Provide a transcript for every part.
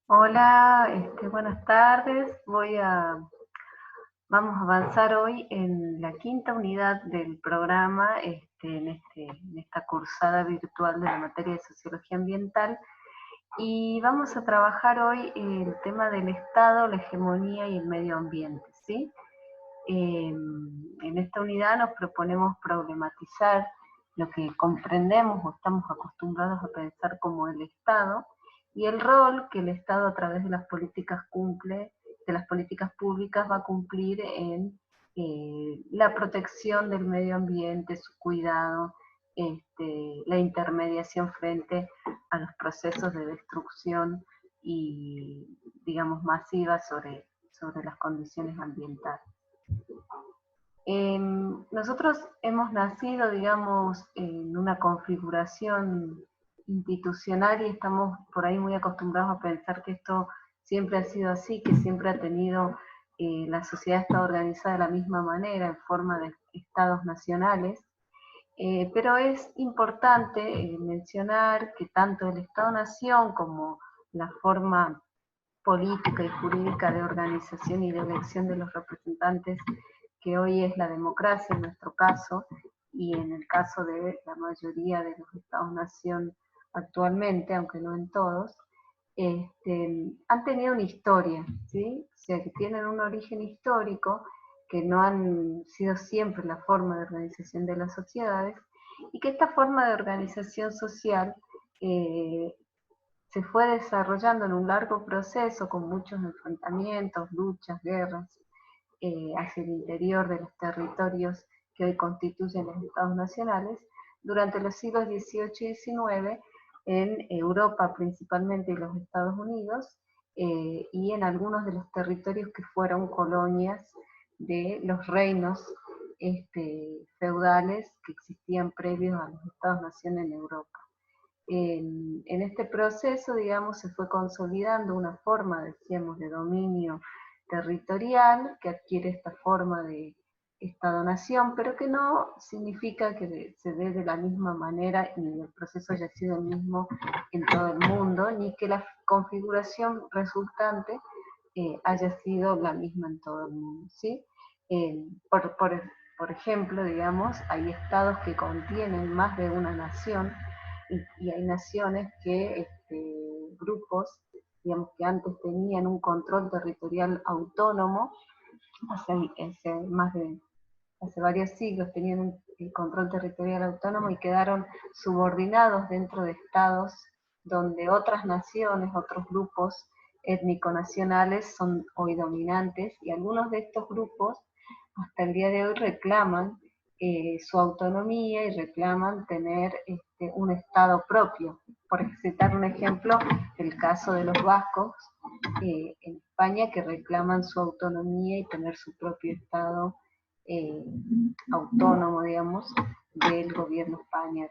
Hola, buenas tardes. Vamos a avanzar hoy en la quinta unidad del programa, en esta cursada virtual de la materia de Sociología Ambiental, y vamos a trabajar hoy el tema del Estado, la hegemonía y el medio ambiente, ¿sí? En esta unidad nos proponemos problematizar lo que comprendemos o estamos acostumbrados a pensar como el Estado y el rol que el Estado a través de las políticas de las políticas públicas va a cumplir en la protección del medio ambiente, su cuidado, la intermediación frente a los procesos de destrucción y, digamos, masiva sobre las condiciones ambientales. Nosotros hemos nacido, digamos, en una configuración institucional y estamos por ahí muy acostumbrados a pensar que esto siempre ha sido así, que siempre ha tenido, la sociedad está organizada de la misma manera, en forma de estados nacionales, pero es importante mencionar que tanto el Estado-Nación como la forma política y jurídica de organización y de elección de los representantes que hoy es la democracia en nuestro caso, y en el caso de la mayoría de los Estados-nación actualmente, aunque no en todos, han tenido una historia, ¿sí? O sea, que tienen un origen histórico, que no han sido siempre la forma de organización de las sociedades, y que esta forma de organización social eh, se fue desarrollando en un largo proceso con muchos enfrentamientos, luchas, guerras, hacia el interior de los territorios que hoy constituyen los estados nacionales, durante los siglos XVIII y XIX, en Europa principalmente y los Estados Unidos, y en algunos de los territorios que fueron colonias de los reinos feudales que existían previos a los estados-nación en Europa. En este proceso, digamos, se fue consolidando una forma, decíamos, de dominio territorial que adquiere esta forma de Estado-nación, pero que no significa que se dé de la misma manera ni el proceso haya sido el mismo en todo el mundo, ni que la configuración resultante haya sido la misma en todo el mundo, ¿sí? Eh, por, por, por ejemplo, digamos, hay estados que contienen más de una nación y hay naciones que, grupos, digamos, que antes tenían un control territorial autónomo, hace, hace varios siglos tenían un control territorial autónomo y quedaron subordinados dentro de estados donde otras naciones, otros grupos étnico-nacionales son hoy dominantes, y algunos de estos grupos hasta el día de hoy reclaman su autonomía y reclaman tener un Estado propio. Por citar un ejemplo, el caso de los vascos en España, que reclaman su autonomía y tener su propio Estado eh, autónomo, digamos, del gobierno español.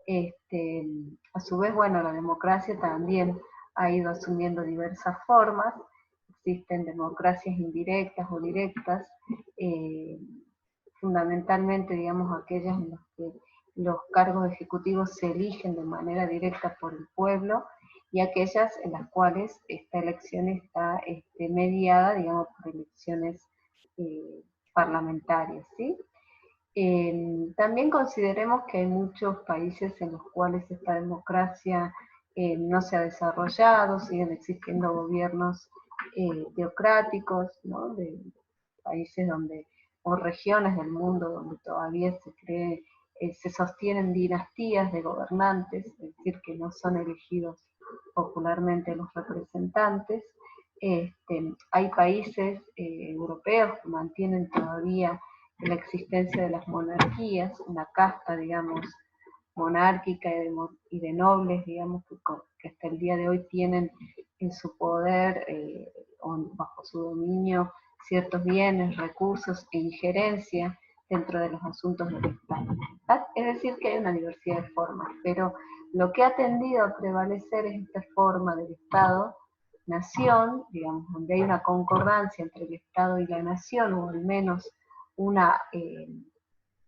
Este, a su vez, bueno, la democracia también ha ido asumiendo diversas formas. Existen democracias indirectas o directas, eh, fundamentalmente, digamos, aquellas en las que los cargos ejecutivos se eligen de manera directa por el pueblo, y aquellas en las cuales esta elección está mediada, digamos, por elecciones eh, parlamentarias, ¿sí? También consideremos que hay muchos países en los cuales esta democracia no se ha desarrollado, siguen existiendo gobiernos teocráticos, ¿no? De países donde, o regiones del mundo donde todavía se cree, se sostienen dinastías de gobernantes, es decir, que no son elegidos popularmente los representantes. Hay países europeos que mantienen todavía la existencia de las monarquías, una casta, digamos, monárquica y de nobles, digamos, que hasta el día de hoy tienen en su poder o bajo su dominio ciertos bienes, recursos e injerencia dentro de los asuntos del Estado. Es decir, que hay una diversidad de formas, pero lo que ha tendido a prevalecer es esta forma del Estado-nación, digamos, donde hay una concordancia entre el Estado y la nación, o al menos una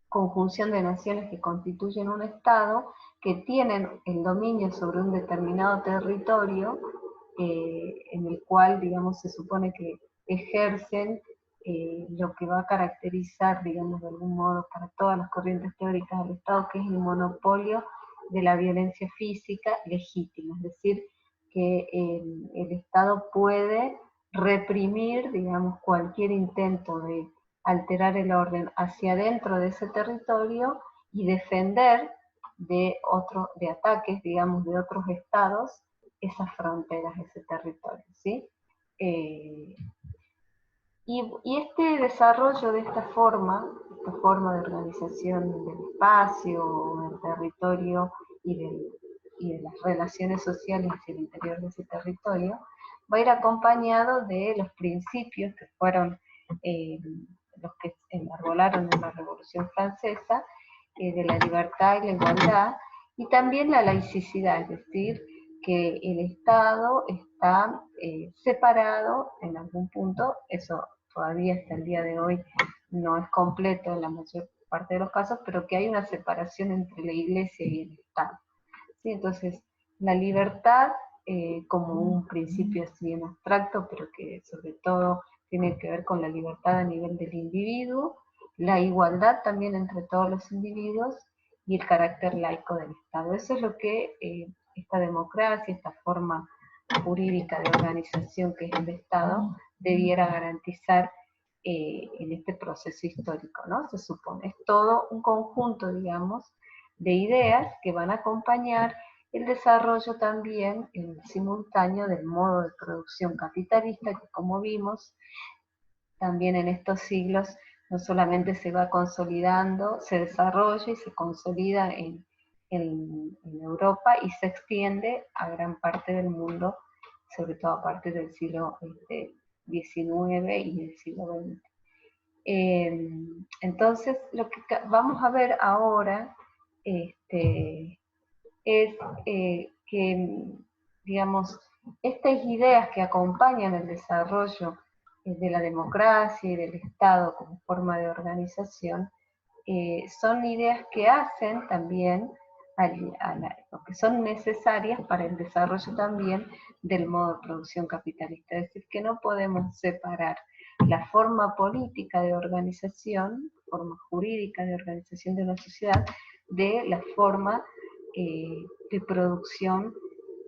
conjunción de naciones que constituyen un Estado, que tienen el dominio sobre un determinado territorio en el cual, digamos, se supone que ejercen lo que va a caracterizar, digamos, de algún modo para todas las corrientes teóricas del Estado, que es el monopolio de la violencia física legítima, es decir, que el Estado puede reprimir, digamos, cualquier intento de alterar el orden hacia adentro de ese territorio y defender de ataques, digamos, de otros estados, esas fronteras, ese territorio, ¿sí? Y este desarrollo de esta forma de organización del espacio, del territorio y de las relaciones sociales hacia el interior de ese territorio, va a ir acompañado de los principios que fueron los que enarbolaron en la Revolución Francesa, de la libertad y la igualdad, y también la laicidad, es decir, que el Estado está separado en algún punto, eso todavía hasta el día de hoy no es completo en la mayor parte de los casos, pero que hay una separación entre la Iglesia y el Estado. ¿Sí? Entonces, la libertad como un principio así en abstracto, pero que sobre todo tiene que ver con la libertad a nivel del individuo, la igualdad también entre todos los individuos y el carácter laico del Estado. Eso es lo que esta democracia, esta forma jurídica de organización que es el Estado, debiera garantizar en este proceso histórico, ¿no? Se supone, es todo un conjunto, digamos, de ideas que van a acompañar el desarrollo también en simultáneo del modo de producción capitalista que, como vimos, también en estos siglos no solamente se va consolidando, se desarrolla y se consolida en Europa y se extiende a gran parte del mundo, sobre todo a partir del siglo XIX y del siglo XX. Entonces, lo que vamos a ver ahora es que, digamos, estas ideas que acompañan el desarrollo de la democracia y del Estado como forma de organización, son ideas que hacen también, que son necesarias para el desarrollo también del modo de producción capitalista. Es decir, que no podemos separar la forma política de organización, forma jurídica de organización de una sociedad, de la forma de producción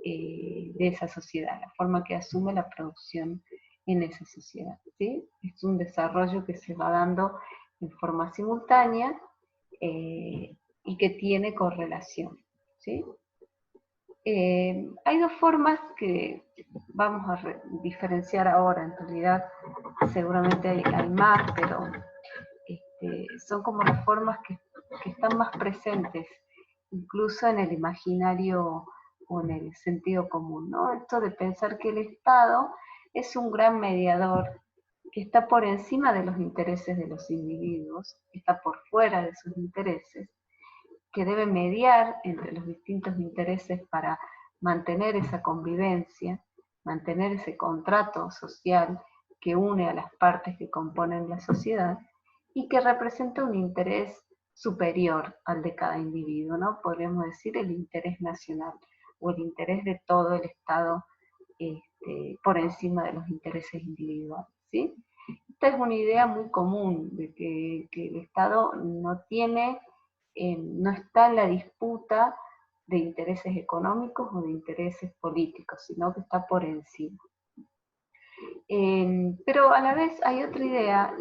de esa sociedad, la forma que asume la producción en esa sociedad. ¿Sí? Es un desarrollo que se va dando en forma simultánea y que tiene correlación. ¿Sí? Hay dos formas que vamos a diferenciar ahora, en realidad seguramente hay más, pero son como las formas que están más presentes, incluso en el imaginario o en el sentido común, ¿no? Esto de pensar que el Estado es un gran mediador que está por encima de los intereses de los individuos, que está por fuera de sus intereses, que debe mediar entre los distintos intereses para mantener esa convivencia, mantener ese contrato social que une a las partes que componen la sociedad y que representa un interés superior al de cada individuo, ¿no? Podríamos decir el interés nacional o el interés de todo el Estado por encima de los intereses individuales, ¿sí? Esta es una idea muy común de que el Estado no tiene, no está en la disputa de intereses económicos o de intereses políticos, sino que está por encima. Pero a la vez hay otra idea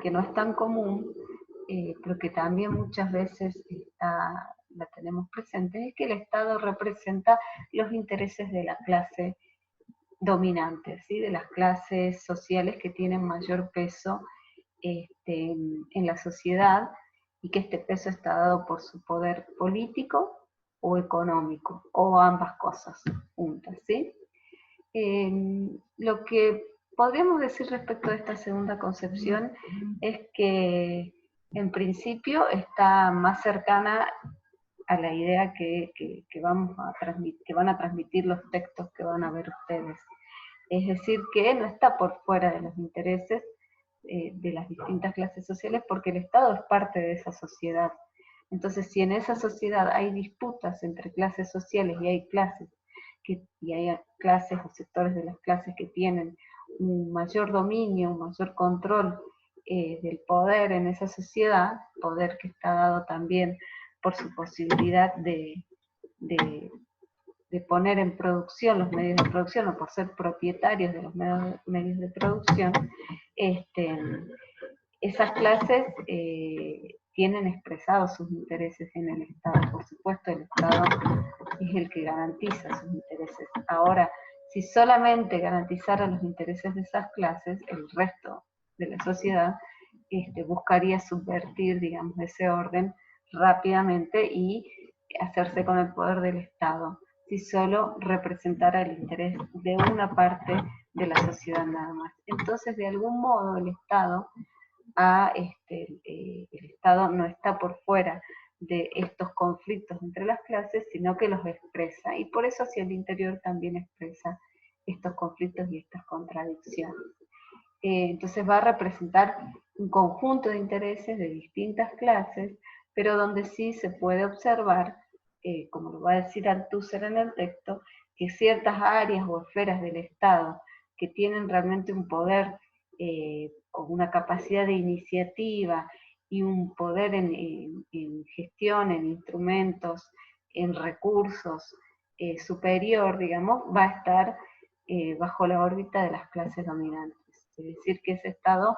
que no es tan común, pero que también muchas veces la tenemos presente, es que el Estado representa los intereses de la clase dominante, ¿sí? De las clases sociales que tienen mayor peso en la sociedad y que este peso está dado por su poder político o económico, o ambas cosas juntas, ¿sí? Lo que podríamos decir respecto de esta segunda concepción es que en principio está más cercana a la idea que van a transmitir los textos que van a ver ustedes. Es decir, que no está por fuera de los intereses de las distintas clases sociales porque el Estado es parte de esa sociedad. Entonces, si en esa sociedad hay disputas entre clases sociales y hay clases y hay clases o sectores de las clases que tienen un mayor dominio, un mayor control del poder en esa sociedad, poder que está dado también por su posibilidad de poner en producción los medios de producción o por ser propietarios de los medios de producción, esas clases tienen expresados sus intereses en el Estado. Por supuesto, el Estado es el que garantiza sus intereses. Ahora, si solamente garantizara los intereses de esas clases, el resto de la sociedad buscaría subvertir, digamos, ese orden rápidamente y hacerse con el poder del Estado, si solo representara el interés de una parte de la sociedad nada más. Entonces, de algún modo, el Estado el Estado no está por fuera de estos conflictos entre las clases, sino que los expresa, y por eso hacia el interior también expresa estos conflictos y estas contradicciones. Entonces va a representar un conjunto de intereses de distintas clases, pero donde sí se puede observar, como lo va a decir Althusser en el texto, que ciertas áreas o esferas del Estado que tienen realmente un poder o una capacidad de iniciativa y un poder en gestión, en instrumentos, en recursos superior, digamos, va a estar bajo la órbita de las clases dominantes. Es decir, que ese Estado,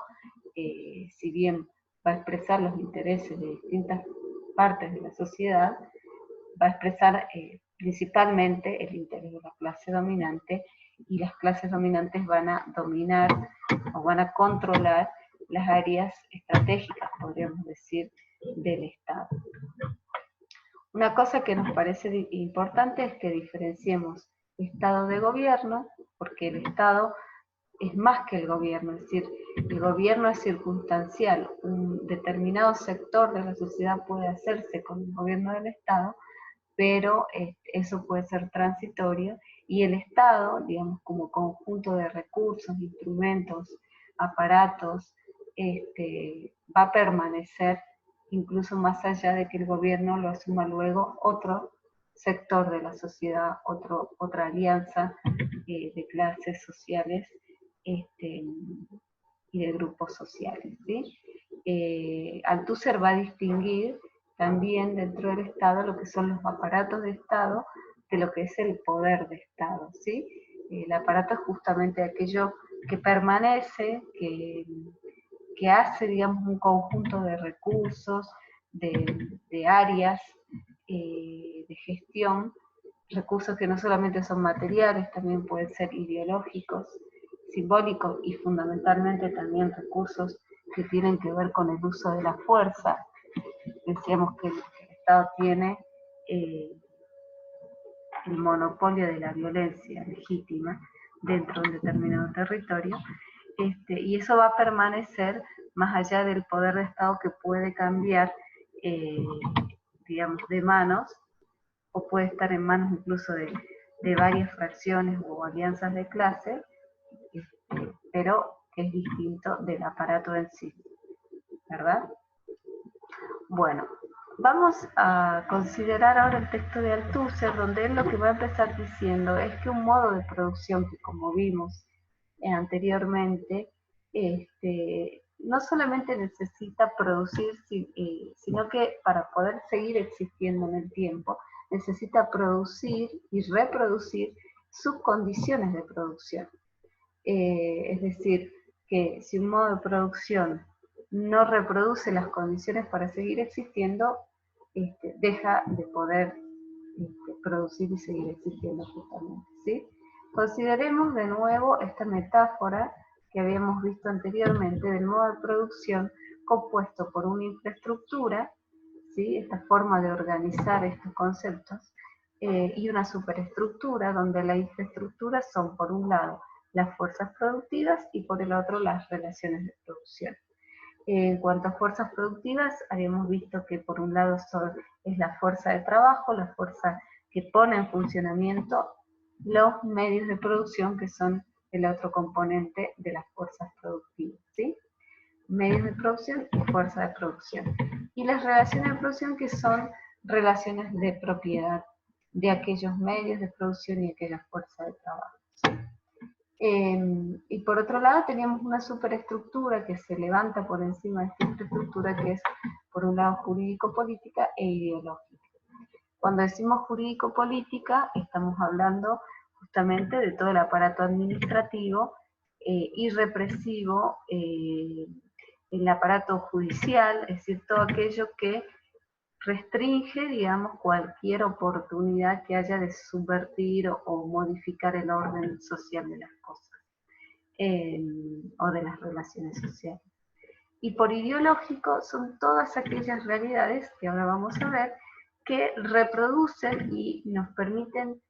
si bien va a expresar los intereses de distintas partes de la sociedad, va a expresar principalmente el interés de la clase dominante, y las clases dominantes van a dominar o van a controlar las áreas estratégicas, podríamos decir, del Estado. Una cosa que nos parece importante es que diferenciemos Estado de gobierno, porque el Estado es más que el gobierno, es decir, el gobierno es circunstancial, un determinado sector de la sociedad puede hacerse con el gobierno del Estado, pero eso puede ser transitorio, y el Estado, digamos, como conjunto de recursos, instrumentos, aparatos, va a permanecer incluso más allá de que el gobierno lo asuma luego otro sector de la sociedad, otra alianza de clases sociales y de grupos sociales, ¿sí? Althusser va a distinguir también dentro del Estado lo que son los aparatos de Estado de lo que es el poder de Estado, ¿sí? El aparato es justamente aquello que permanece, que hace, digamos, un conjunto de recursos, de áreas de gestión, recursos que no solamente son materiales, también pueden ser ideológicos, simbólicos y fundamentalmente también recursos que tienen que ver con el uso de la fuerza. Decíamos que el Estado tiene el monopolio de la violencia legítima dentro de un determinado territorio, y eso va a permanecer más allá del poder de Estado, que puede cambiar, digamos, de manos, o puede estar en manos incluso de varias fracciones o alianzas de clase, pero que es distinto del aparato en sí, ¿verdad? Bueno, vamos a considerar ahora el texto de Althusser, donde él lo que va a empezar diciendo es que un modo de producción que, como vimos anteriormente, no solamente necesita producir, sino que para poder seguir existiendo en el tiempo, necesita producir y reproducir sus condiciones de producción. Es decir, que si un modo de producción no reproduce las condiciones para seguir existiendo, deja de poder producir y seguir existiendo justamente, ¿sí? Consideremos de nuevo esta metáfora que habíamos visto anteriormente del modo de producción compuesto por una infraestructura, ¿sí? Esta forma de organizar estos conceptos, y una superestructura, donde la infraestructura son, por un lado, las fuerzas productivas y por el otro las relaciones de producción. En cuanto a fuerzas productivas, habíamos visto que por un lado es la fuerza de trabajo, la fuerza que pone en funcionamiento los medios de producción, que son el otro componente de las fuerzas productivas, ¿sí? Medios de producción y fuerza de producción. Y las relaciones de producción, que son relaciones de propiedad, de aquellos medios de producción y aquella fuerza de trabajo. Y por otro lado teníamos una superestructura que se levanta por encima de esta infraestructura, que es por un lado jurídico-política e ideológica. Cuando decimos jurídico-política estamos hablando justamente de todo el aparato administrativo y represivo, el aparato judicial, es decir, todo aquello que restringe, digamos, cualquier oportunidad que haya de subvertir o modificar el orden social de las cosas o de las relaciones sociales. Y por ideológico son todas aquellas realidades que ahora vamos a ver que reproducen y nos permiten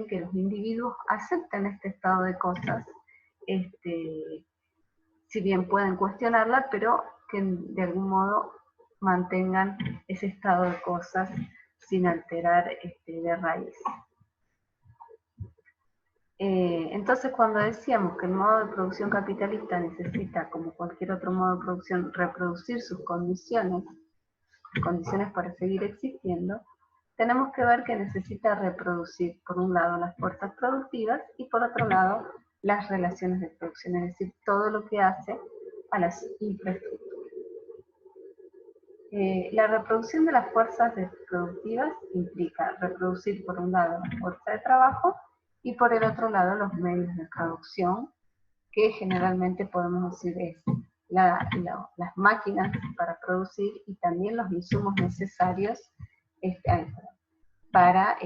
que los individuos acepten este estado de cosas, si bien pueden cuestionarla, pero que de algún modo mantengan ese estado de cosas sin alterar de raíz. Entonces, cuando decíamos que el modo de producción capitalista necesita, como cualquier otro modo de producción, reproducir sus condiciones para seguir existiendo, tenemos que ver que necesita reproducir, por un lado, las fuerzas productivas y por otro lado, las relaciones de producción, es decir, todo lo que hace a las infraestructuras. La reproducción de las fuerzas productivas implica reproducir, por un lado, la fuerza de trabajo y por el otro lado, los medios de producción, que generalmente podemos decir es las máquinas para producir y también los insumos necesarios para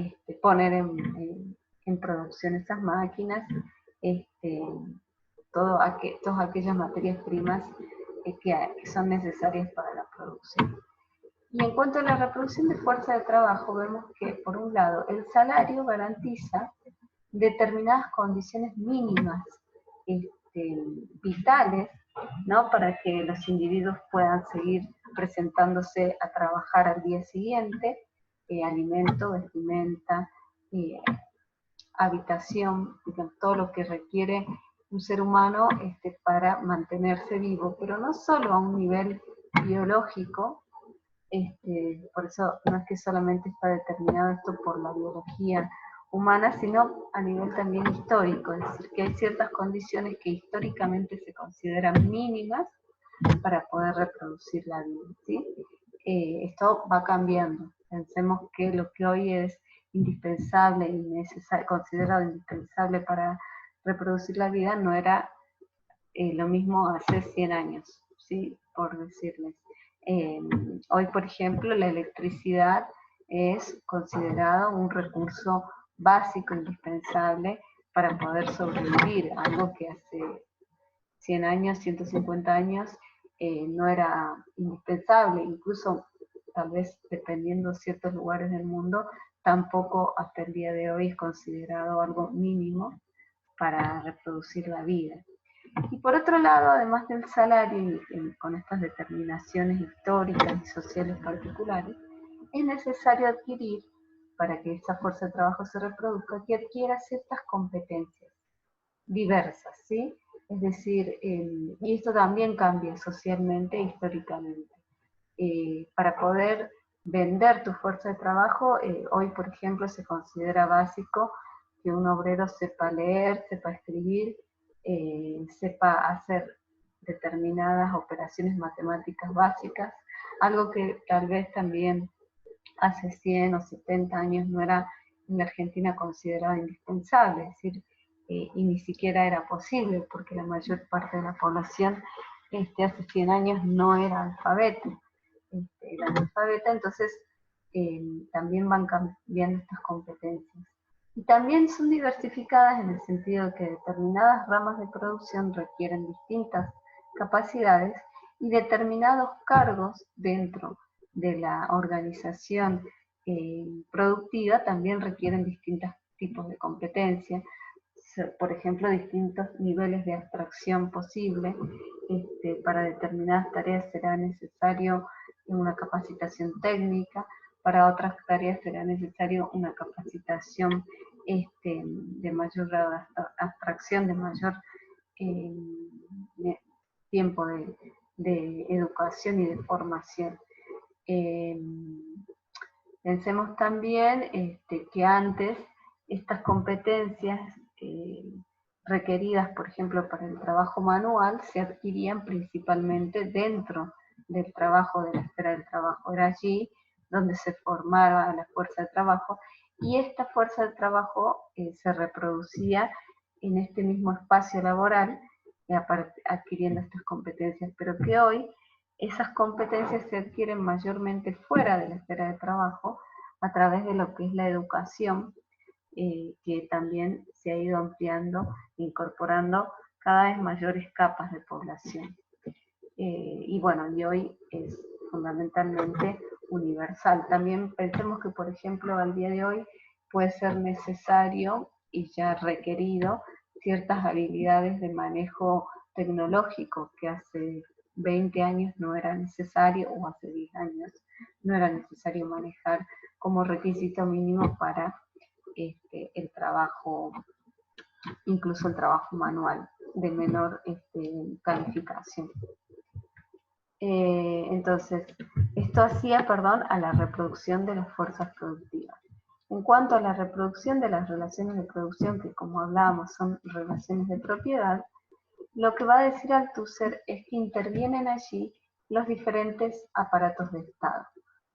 poner en producción esas máquinas, todas aquellas materias primas que son necesarias para la producción. Y en cuanto a la reproducción de fuerza de trabajo, vemos que, por un lado, el salario garantiza determinadas condiciones mínimas vitales, ¿no?, para que los individuos puedan seguir presentándose a trabajar al día siguiente, alimento, vestimenta, habitación, todo lo que requiere un ser humano para mantenerse vivo, pero no solo a un nivel biológico, por eso no es que solamente está determinado esto por la biología humana, sino a nivel también histórico, es decir, que hay ciertas condiciones que históricamente se consideran mínimas para poder reproducir la vida, ¿sí? Esto va cambiando. Pensemos que lo que hoy es indispensable y considerado indispensable para reproducir la vida no era lo mismo hace 100 años, ¿sí?, por decirles. Hoy, por ejemplo, la electricidad es considerado un recurso básico, indispensable para poder sobrevivir, algo que hace 100 años, 150 años no era indispensable, incluso tal vez dependiendo de ciertos lugares del mundo, tampoco hasta el día de hoy es considerado algo mínimo para reproducir la vida. Y por otro lado, además del salario y con estas determinaciones históricas y sociales particulares, es necesario adquirir, para que esta fuerza de trabajo se reproduzca, que adquiera ciertas competencias diversas, ¿sí? Es decir, y esto también cambia socialmente e históricamente. Para poder vender tu fuerza de trabajo, hoy, por ejemplo, se considera básico que un obrero sepa leer, sepa escribir, sepa hacer determinadas operaciones matemáticas básicas, algo que tal vez también hace 100 o 70 años no era en la Argentina considerado indispensable, es decir, y ni siquiera era posible, porque la mayor parte de la población hace 100 años no era alfabeta, era analfabeta, entonces también van cambiando estas competencias. Y también son diversificadas en el sentido de que determinadas ramas de producción requieren distintas capacidades y determinados cargos dentro de la organización productiva también requieren distintos tipos de competencia, por ejemplo, distintos niveles de abstracción posible. Para determinadas tareas será necesario una capacitación técnica, para otras tareas será necesario una capacitación de mayor grado de abstracción, de mayor tiempo de educación y de formación. Pensemos también que antes estas competencias requeridas, por ejemplo, para el trabajo manual, se adquirían principalmente dentro del trabajo, de la esfera del trabajo. Era allí donde se formaba la fuerza de trabajo, y esta fuerza de trabajo se reproducía en este mismo espacio laboral, adquiriendo estas competencias, pero que hoy esas competencias se adquieren mayormente fuera de la esfera de trabajo, a través de lo que es la educación, que también se ha ido ampliando, incorporando cada vez mayores capas de población. Y bueno, y hoy es fundamentalmente universal. También pensemos que, por ejemplo, al día de hoy puede ser necesario y ya requerido ciertas habilidades de manejo tecnológico que hace 20 años no era necesario, o hace 10 años no era necesario manejar como requisito mínimo para el trabajo, incluso el trabajo manual de menor calificación. Entonces, esto hacía, perdón, a la reproducción de las fuerzas productivas. En cuanto a la reproducción de las relaciones de producción, que como hablábamos son relaciones de propiedad, lo que va a decir Althusser es que intervienen allí los diferentes aparatos de Estado.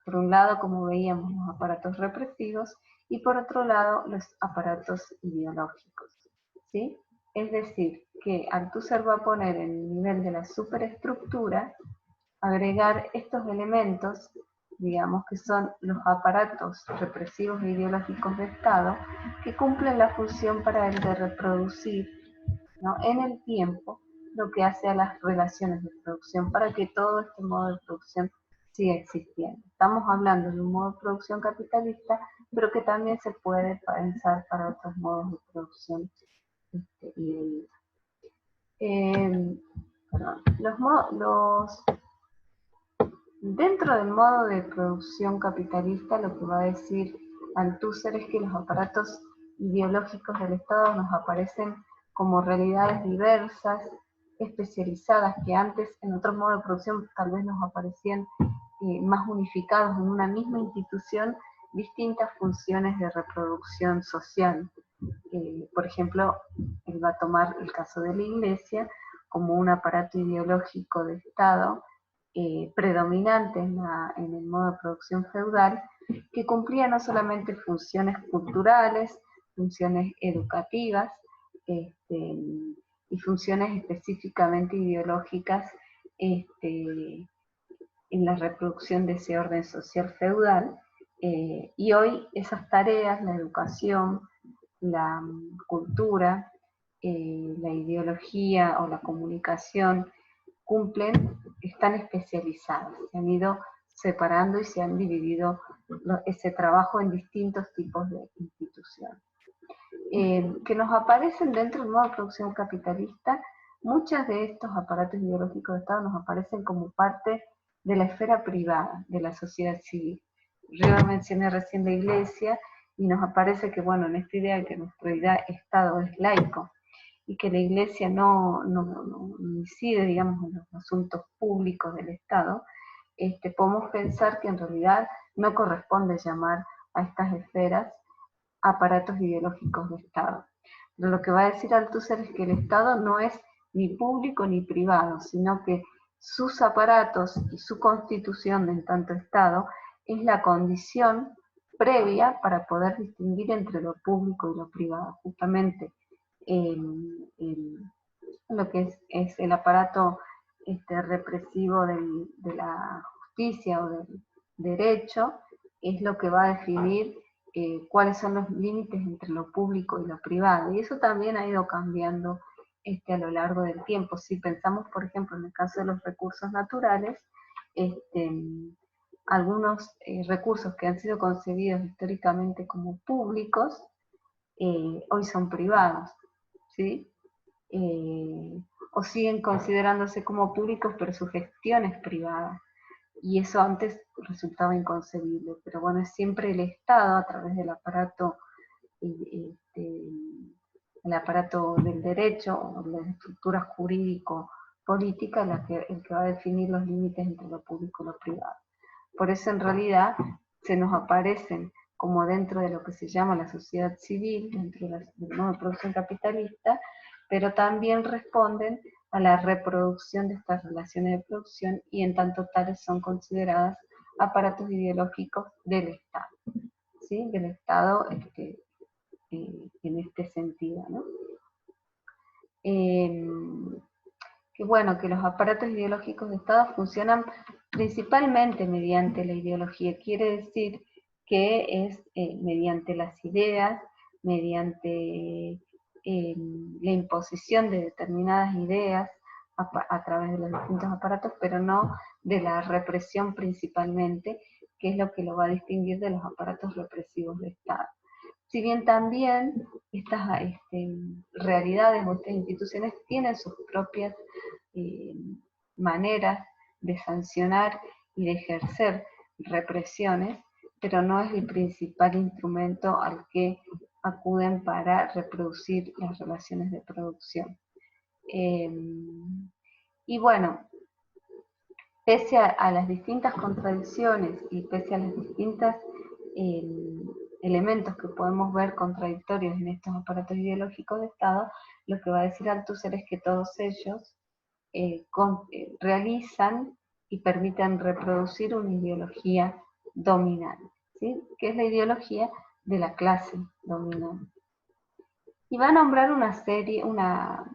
Por un lado, como veíamos, los aparatos represivos, y por otro lado, los aparatos ideológicos, ¿sí? Es decir, que Althusser va a poner en el nivel de la superestructura, agregar estos elementos, digamos que son los aparatos represivos e ideológicos de Estado, que cumplen la función para él de reproducir, ¿no?, en el tiempo lo que hace a las relaciones de producción, para que todo este modo de producción siga existiendo. Estamos hablando de un modo de producción capitalista, pero que también se puede pensar para otros modos de producción y de vida. Dentro del modo de producción capitalista, lo que va a decir Althusser es que los aparatos ideológicos del Estado nos aparecen como realidades diversas, especializadas, que antes en otros modos de producción tal vez nos aparecían más unificados en una misma institución, distintas funciones de reproducción social. Por ejemplo, él va a tomar el caso de la Iglesia como un aparato ideológico de Estado predominante en el modo de producción feudal, que cumplía no solamente funciones culturales, funciones educativas, y funciones específicamente ideológicas en la reproducción de ese orden social feudal, y hoy esas tareas, la educación, la cultura, la ideología o la comunicación, están especializadas, se han ido separando y se han dividido ese trabajo en distintos tipos de instituciones. Que nos aparecen dentro del modo de producción capitalista, muchos de estos aparatos ideológicos de Estado nos aparecen como parte de la esfera privada, de la sociedad civil. Yo mencioné recién la Iglesia, y nos aparece que, bueno, en esta idea de que nuestro Estado es laico, y que la Iglesia no incide, digamos, en los asuntos públicos del Estado, podemos pensar que en realidad no corresponde llamar a estas esferas aparatos ideológicos de Estado. Pero lo que va a decir Althusser es que el Estado no es ni público ni privado, sino que sus aparatos y su constitución en tanto Estado es la condición previa para poder distinguir entre lo público y lo privado. Justamente lo que es el aparato represivo de la justicia o del derecho es lo que va a definir cuáles son los límites entre lo público y lo privado. Y eso también ha ido cambiando a lo largo del tiempo. Si pensamos, por ejemplo, en el caso de los recursos naturales, algunos recursos que han sido concebidos históricamente como públicos, hoy son privados, ¿sí? O siguen considerándose como públicos, pero su gestión es privada. Y eso antes resultaba inconcebible, pero bueno, es siempre el Estado, a través del aparato, el aparato del derecho, o la estructura jurídico-política, el que va a definir los límites entre lo público y lo privado. Por eso, en realidad, se nos aparecen como dentro de lo que se llama la sociedad civil, dentro del modo de producción capitalista, pero también responden a la reproducción de estas relaciones de producción y en tanto tales son consideradas aparatos ideológicos del Estado, ¿sí? Del Estado en este sentido, ¿no? Que bueno, que los aparatos ideológicos de Estado funcionan principalmente mediante la ideología, quiere decir que es mediante las ideas, mediante la imposición de determinadas ideas a través de los distintos aparatos, pero no de la represión principalmente, que es lo que lo va a distinguir de los aparatos represivos de Estado. Si bien también estas realidades o estas instituciones tienen sus propias maneras de sancionar y de ejercer represiones, pero no es el principal instrumento al que acuden para reproducir las relaciones de producción. Y bueno, pese a las distintas contradicciones y pese a las distintas elementos que podemos ver contradictorios en estos aparatos ideológicos de Estado, lo que va a decir Althusser es que todos ellos realizan y permiten reproducir una ideología dominante, ¿sí? Que es la ideología de la clase dominante. Y va a nombrar una serie, una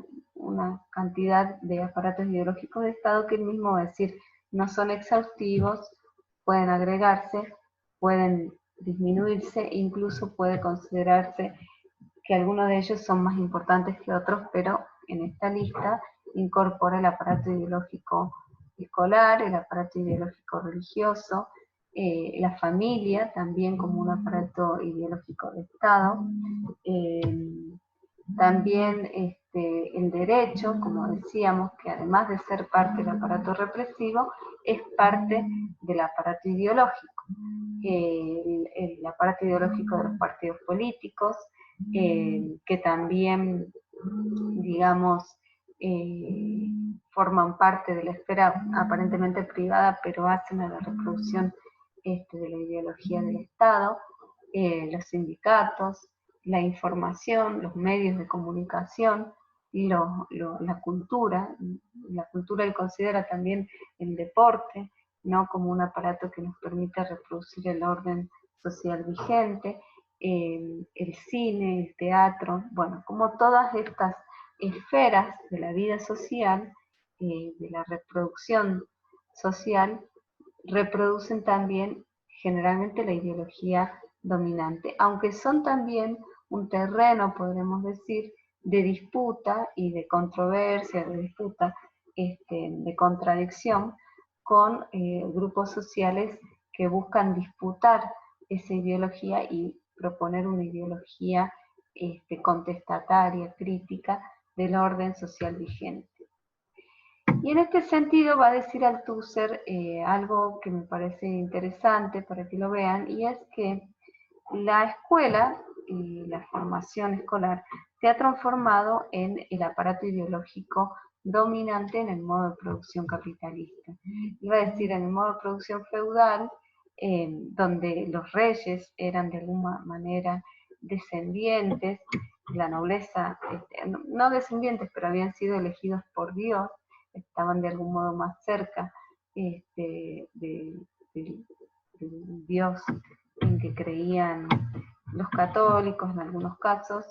cantidad de aparatos ideológicos de Estado que él mismo va a decir no son exhaustivos, pueden agregarse, pueden disminuirse, incluso puede considerarse que algunos de ellos son más importantes que otros, pero en esta lista incorpora el aparato ideológico escolar, el aparato ideológico religioso, la familia también como un aparato ideológico de Estado, también el derecho, como decíamos, que además de ser parte del aparato represivo, es parte del aparato ideológico. El aparato ideológico de los partidos políticos, que también, digamos, forman parte de la esfera aparentemente privada, pero hacen a la reproducción de la ideología del Estado, los sindicatos, la información, los medios de comunicación, la cultura. La cultura él considera también el deporte, ¿no? Como un aparato que nos permite reproducir el orden social vigente, el cine, el teatro, bueno, como todas estas esferas de la vida social, de la reproducción social, reproducen también generalmente la ideología dominante, aunque son también un terreno, podremos decir, de disputa y de controversia, de disputa, de contradicción con grupos sociales que buscan disputar esa ideología y proponer una ideología contestataria, crítica del orden social vigente. Y en este sentido va a decir Althusser algo que me parece interesante para que lo vean, y es que la escuela y la formación escolar se ha transformado en el aparato ideológico dominante en el modo de producción capitalista. Iba a decir, en el modo de producción feudal, donde los reyes eran de alguna manera descendientes, la nobleza, no descendientes, pero habían sido elegidos por Dios, estaban de algún modo más cerca del Dios en que creían los católicos en algunos casos.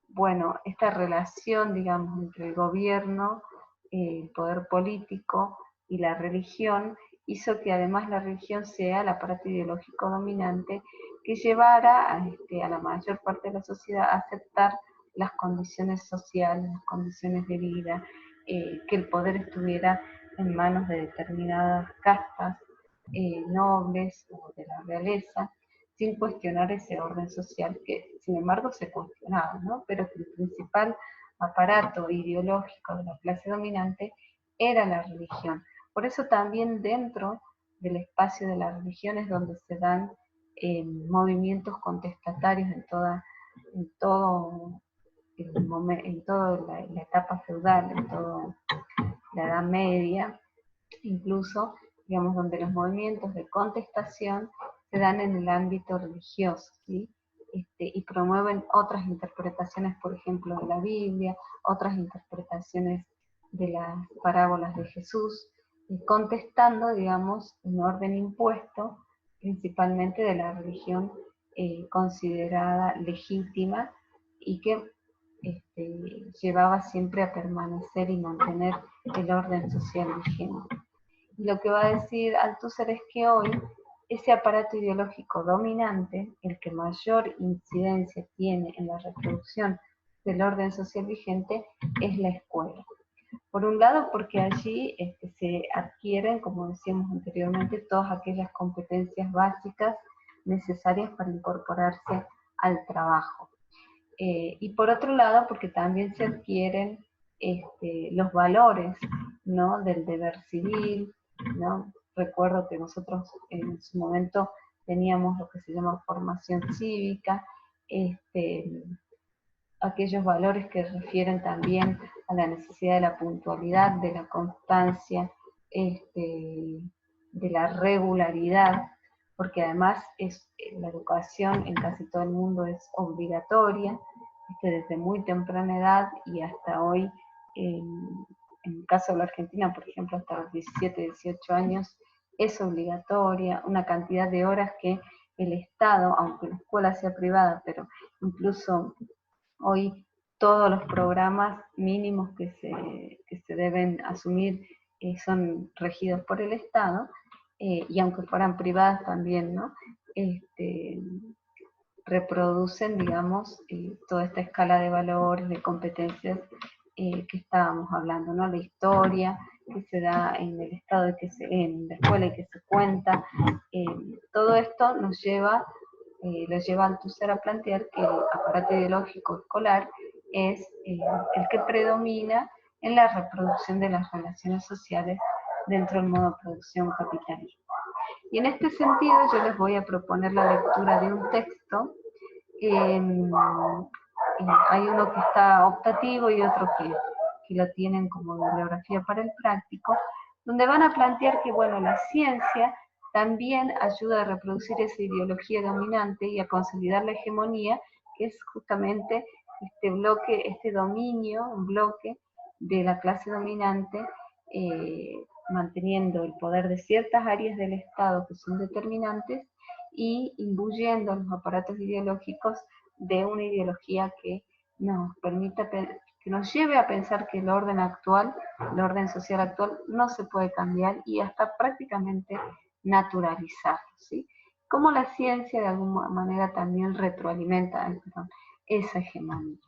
Bueno, esta relación, digamos, entre el gobierno, el poder político y la religión hizo que además la religión sea el aparato ideológico dominante que llevara a la mayor parte de la sociedad a aceptar las condiciones sociales, las condiciones de vida, que el poder estuviera en manos de determinadas castas nobles o de la realeza, sin cuestionar ese orden social que sin embargo se cuestionaba, ¿no? Pero que el principal aparato ideológico de la clase dominante era la religión. Por eso también dentro del espacio de la religión es donde se dan movimientos contestatarios en todo la etapa feudal, en toda la Edad Media, incluso digamos, donde los movimientos de contestación se dan en el ámbito religioso, ¿sí? Y promueven otras interpretaciones, por ejemplo, de la Biblia, otras interpretaciones de las parábolas de Jesús, contestando, digamos, un orden impuesto, principalmente de la religión considerada legítima y que llevaba siempre a permanecer y mantener el orden social vigente. Y lo que va a decir Althusser es que hoy ese aparato ideológico dominante, el que mayor incidencia tiene en la reproducción del orden social vigente, es la escuela. Por un lado, porque allí se adquieren, como decíamos anteriormente, todas aquellas competencias básicas necesarias para incorporarse al trabajo. Y por otro lado, porque también se adquieren los valores, ¿no?, del deber civil, ¿no? Recuerdo que nosotros en su momento teníamos lo que se llama formación cívica, aquellos valores que refieren también a la necesidad de la puntualidad, de la constancia, de la regularidad, porque además la educación en casi todo el mundo es obligatoria, desde muy temprana edad y hasta hoy, en el caso de la Argentina, por ejemplo, hasta los 17, 18 años, es obligatoria, una cantidad de horas que el Estado, aunque la escuela sea privada, pero incluso hoy todos los programas mínimos que se deben asumir son regidos por el Estado, y aunque fueran privadas también, ¿no? Reproducen, digamos, toda esta escala de valores, de competencias que estábamos hablando, ¿no? La historia que se da en el Estado, en la escuela y que se cuenta, todo esto nos lleva, lo lleva a Althusser a plantear que el aparato ideológico escolar es el que predomina en la reproducción de las relaciones sociales dentro del modo de producción capitalista. Y en este sentido yo les voy a proponer la lectura de un texto. Hay uno que está optativo y otro que lo tienen como bibliografía para el práctico, donde van a plantear que, bueno, la ciencia también ayuda a reproducir esa ideología dominante y a consolidar la hegemonía, que es justamente este bloque, este dominio, un bloque de la clase dominante, manteniendo el poder de ciertas áreas del Estado que son determinantes y imbuyendo los aparatos ideológicos de una ideología que nos permita, que nos lleve a pensar que el orden actual, el orden social actual, no se puede cambiar y hasta prácticamente naturalizar, ¿sí? Como la ciencia de alguna manera también retroalimenta, esa hegemonía.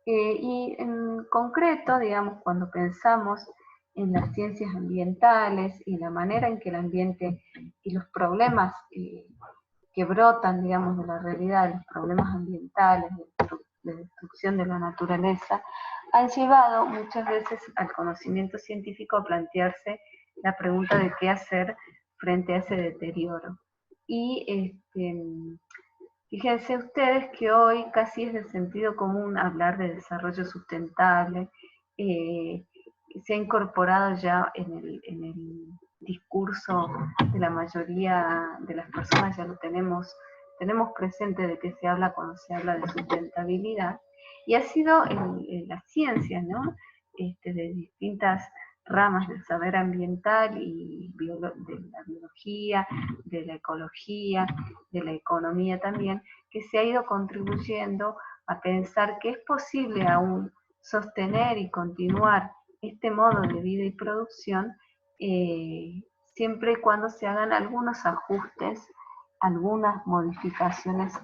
Y en concreto, digamos, cuando pensamos en las ciencias ambientales y la manera en que el ambiente y los problemas que brotan, digamos, de la realidad, los problemas ambientales, de destrucción de la naturaleza, han llevado muchas veces al conocimiento científico a plantearse la pregunta de qué hacer frente a ese deterioro. Y fíjense ustedes que hoy casi es de sentido común hablar de desarrollo sustentable, se ha incorporado ya en el discurso de la mayoría de las personas, ya lo tenemos presente de qué se habla cuando se habla de sustentabilidad, y ha sido en las ciencias, ¿no? De distintas ramas del saber ambiental y de la biología, de la ecología, de la economía también, que se ha ido contribuyendo a pensar que es posible aún sostener y continuar este modo de vida y producción, siempre y cuando se hagan algunos ajustes, algunas modificaciones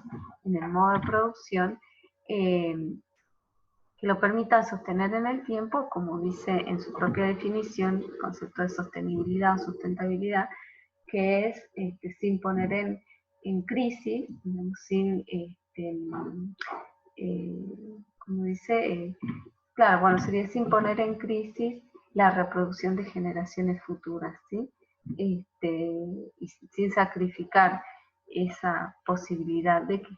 en el modo de producción, que lo permitan sostener en el tiempo, como dice en su propia definición el concepto de sostenibilidad o sustentabilidad, que es sin poner en crisis, sin, como dice, claro, bueno, sería sin poner en crisis la reproducción de generaciones futuras, ¿sí? Y sin sacrificar esa posibilidad de que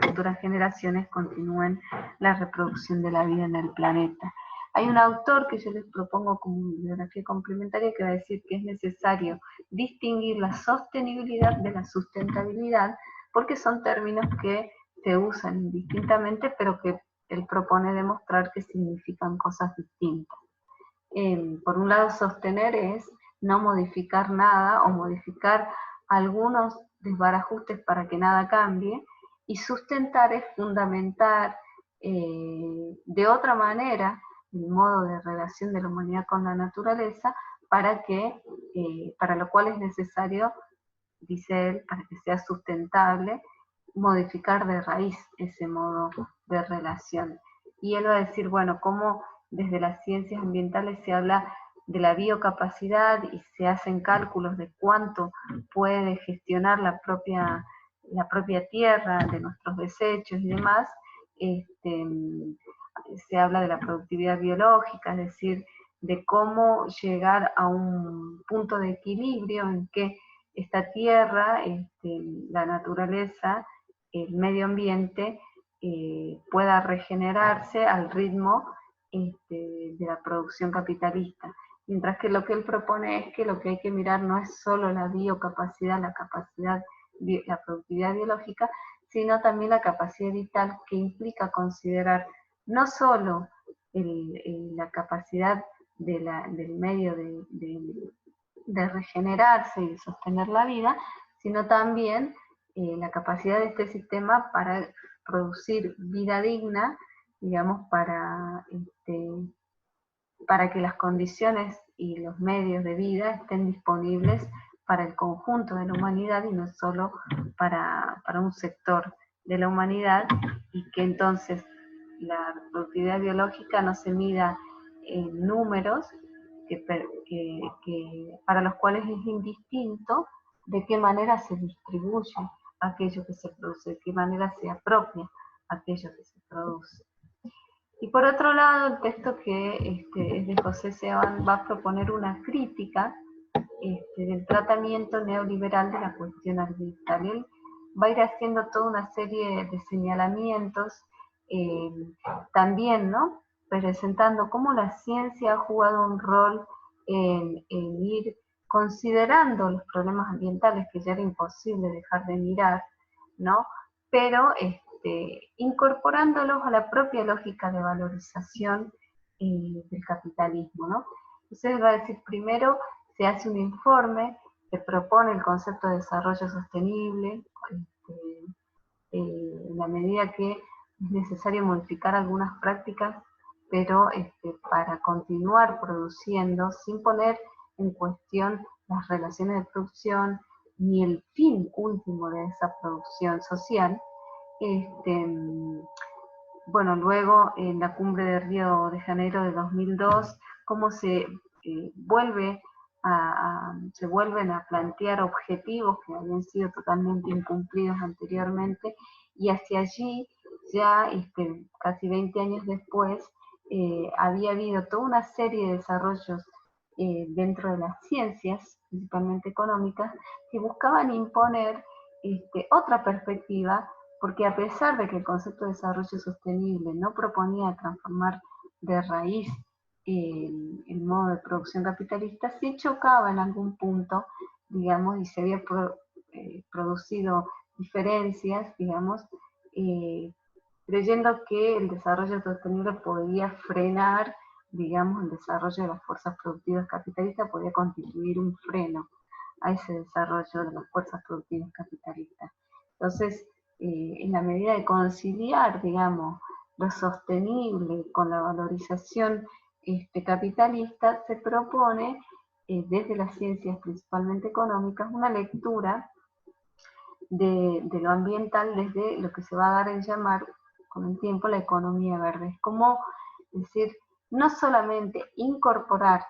futuras generaciones continúen la reproducción de la vida en el planeta. Hay un autor que yo les propongo como bibliografía complementaria que va a decir que es necesario distinguir la sostenibilidad de la sustentabilidad, porque son términos que se usan indistintamente, pero que él propone demostrar que significan cosas distintas. Por un lado, sostener es no modificar nada o modificar algunos desbarajustes para que nada cambie, y sustentar es fundamentar de otra manera el modo de relación de la humanidad con la naturaleza, para lo cual es necesario, dice él, para que sea sustentable, modificar de raíz ese modo de relación. Y él va a decir, bueno, cómo desde las ciencias ambientales se habla de la biocapacidad y se hacen cálculos de cuánto puede gestionar la propia tierra, de nuestros desechos y demás. Se habla de la productividad biológica, es decir, de cómo llegar a un punto de equilibrio en que esta tierra, la naturaleza, el medio ambiente, pueda regenerarse al ritmo de la producción capitalista. Mientras que lo que él propone es que lo que hay que mirar no es solo la biocapacidad, la productividad biológica, sino también la capacidad vital, que implica considerar no solo la capacidad del medio de regenerarse y de sostener la vida, sino también la capacidad de este sistema para producir vida digna, digamos, para que las condiciones y los medios de vida estén disponibles para el conjunto de la humanidad y no solo para un sector de la humanidad, y que entonces la productividad biológica no se mida en números para los cuales es indistinto de qué manera se distribuye aquello que se produce, de qué manera se apropia aquello que se produce. Y por otro lado, el texto que es de José Seban va a proponer una crítica del tratamiento neoliberal de la cuestión ambiental. Él va a ir haciendo toda una serie de señalamientos, también, ¿no?, presentando cómo la ciencia ha jugado un rol en ir considerando los problemas ambientales que ya era imposible dejar de mirar, ¿no?, pero incorporándolos a la propia lógica de valorización del capitalismo, ¿no? Entonces va a decir, primero se hace un informe que propone el concepto de desarrollo sostenible, en la medida que es necesario modificar algunas prácticas, pero para continuar produciendo sin poner en cuestión las relaciones de producción ni el fin último de esa producción social. Bueno, luego en la cumbre de Río de Janeiro de 2002, cómo se vuelven a plantear objetivos que habían sido totalmente incumplidos anteriormente, y hacia allí ya casi 20 años después había habido toda una serie de desarrollos dentro de las ciencias, principalmente económicas, que buscaban imponer otra perspectiva, porque a pesar de que el concepto de desarrollo sostenible no proponía transformar de raíz el modo de producción capitalista, sí chocaba en algún punto, digamos, y se había producido diferencias, digamos, creyendo que el desarrollo sostenible podía frenar, digamos, el desarrollo de las fuerzas productivas capitalistas, podía constituir un freno a ese desarrollo de las fuerzas productivas capitalistas. Entonces, en la medida de conciliar, digamos, lo sostenible con la valorización capitalista, se propone desde las ciencias principalmente económicas una lectura de lo ambiental desde lo que se va a dar en llamar con el tiempo la economía verde. Es como decir, no solamente incorporar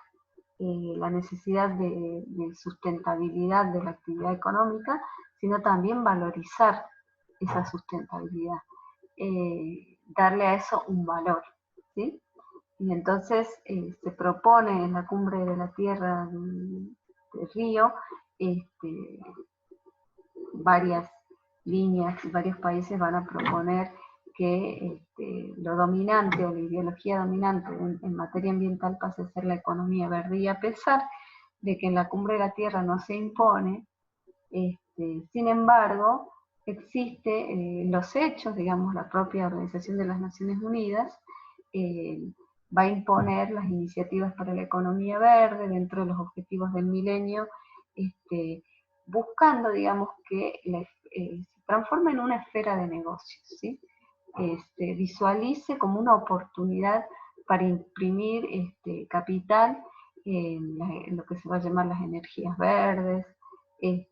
la necesidad de sustentabilidad de la actividad económica, sino también valorizar esa sustentabilidad, darle a eso un valor, ¿sí? Y entonces se propone en la cumbre de la Tierra de Río varias líneas, y varios países van a proponer que lo dominante o la ideología dominante en materia ambiental pase a ser la economía verde. Y a pesar de que en la Cumbre de la Tierra no se impone, sin embargo, existe los hechos, digamos, la propia Organización de las Naciones Unidas va a imponer las iniciativas para la economía verde dentro de los objetivos del milenio, buscando, digamos, que se transforme en una esfera de negocios, ¿sí? Visualice como una oportunidad para imprimir capital en lo que se va a llamar las energías verdes, y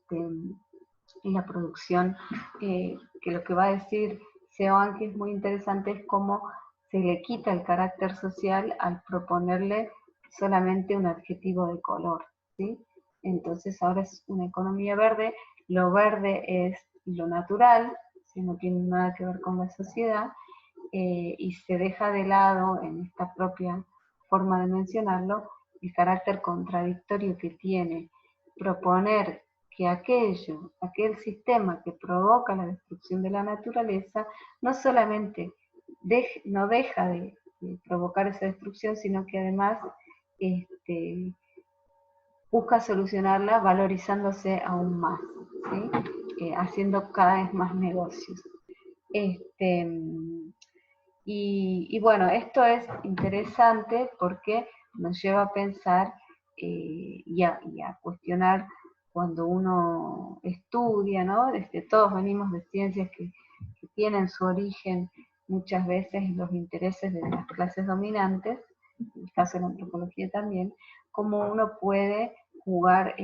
la producción, que lo que va a decir Seoane, que es muy interesante, es cómo se le quita el carácter social al proponerle solamente un adjetivo de color, ¿sí? Entonces ahora es una economía verde, lo verde es lo natural, ¿sí? No tiene nada que ver con la sociedad, y se deja de lado en esta propia forma de mencionarlo el carácter contradictorio que tiene proponer que aquel sistema que provoca la destrucción de la naturaleza, no solamente no deja de provocar esa destrucción, sino que además busca solucionarla valorizándose aún más, ¿sí? Haciendo cada vez más negocios. Y bueno, esto es interesante porque nos lleva a pensar y a cuestionar cuando uno estudia, ¿no? Todos venimos de ciencias que tienen su origen muchas veces en los intereses de las clases dominantes, en el caso de la antropología también, cómo uno puede jugar,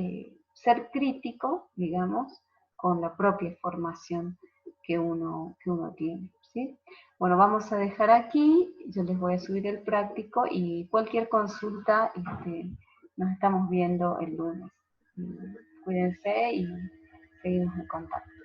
ser crítico, digamos, con la propia formación que uno tiene, ¿sí? Bueno, vamos a dejar aquí, yo les voy a subir el práctico y cualquier consulta nos estamos viendo el lunes. Cuídense y seguimos en contacto.